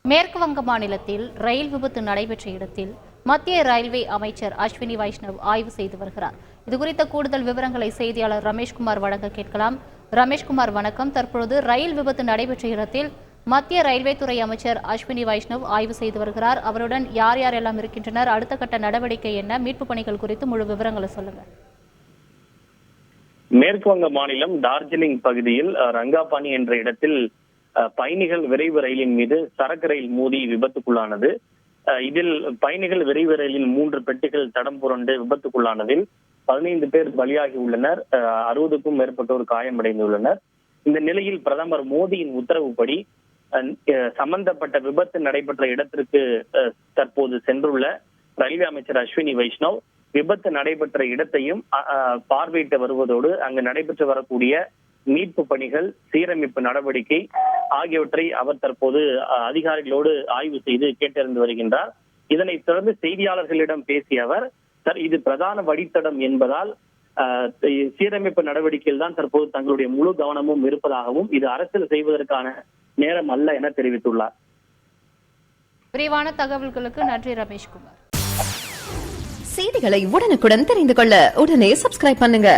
மேற்கு வங்க மாநிலத்தில் ரயில் விபத்து நடைபெற்ற இடத்தில் மத்திய ரயில்வே அமைச்சர் அஸ்வினி வைஷ்ணவ் ஆய்வு செய்து வருகிறார். இதுகுறித்த கூடுதல் விவரங்களை செய்தியாளர் ரமேஷ்குமார் வழங்க கேட்கலாம். ரமேஷ்குமார், வணக்கம். தற்பொழுது ரயில் விபத்து நடைபெற்ற இடத்தில் மத்திய ரயில்வே துறை அமைச்சர் அஸ்வினி வைஷ்ணவ் ஆய்வு செய்து வருகிறார். அவருடன் யார் யாரெல்லாம் இருக்கின்றனர், அடுத்த கட்ட நடவடிக்கை என்ன, மீட்பு பணிகள் குறித்து முழு விவரங்களை சொல்லுங்க. மேற்கு வங்க மாநிலம் டார்ஜிலிங் பகுதியில் ரங்காபாணி என்ற இடத்தில் பயணிகள் விரைவு ரயிலின் மீது சரக்கு ரயில் மோதி விபத்துக்குள்ளானது. இதில் பயணிகள் விரைவு ரயிலின் 3 பெட்டிகள் தடம் புரண்டு விபத்துக்குள்ளானதில் 15 பேர் பலியாகி உள்ளனர். 60க்கும் மேற்பட்டோர் காயமடைந்துள்ளனர். இந்த நிலையில் பிரதமர் மோடியின் உத்தரவுப்படி சம்பந்தப்பட்ட விபத்து நடைபெற்ற இடத்திற்கு தற்போது சென்றுள்ள ரயில்வே அமைச்சர் அஸ்வினி வைஷ்ணவ் விபத்து நடைபெற்ற இடத்தையும் பார்வையிட்டு வருவதோடு அங்கு நடைபெற்று வரக்கூடிய மீட்பு பணிகள், சீரமைப்பு நடவடிக்கை ஆகியவற்றை அவர் தற்போது அதிகாரிகளோடு ஆய்வு செய்து கேட்டறிந்து வருகின்றார். இதனைத் தொடர்ந்து செய்தியாளர்களிடம் பேசிய அவர், இது பிரதான வழித்தடம் என்பதால் சீரமைப்பு நடவடிக்கையில் தான் தற்போது தங்களுடைய முழு கவனமும் இருப்பதாகவும் இது அரசியல் செய்வதற்கான நேரம் அல்ல என தெரிவித்துள்ளார். விரிவான தகவல்களுக்கு நன்றி ரமேஷ்குமார். செய்திகளை உடனுக்குடன் தெரிந்து கொள்ள உடனே சப்ஸ்கிரைப் பண்ணுங்க.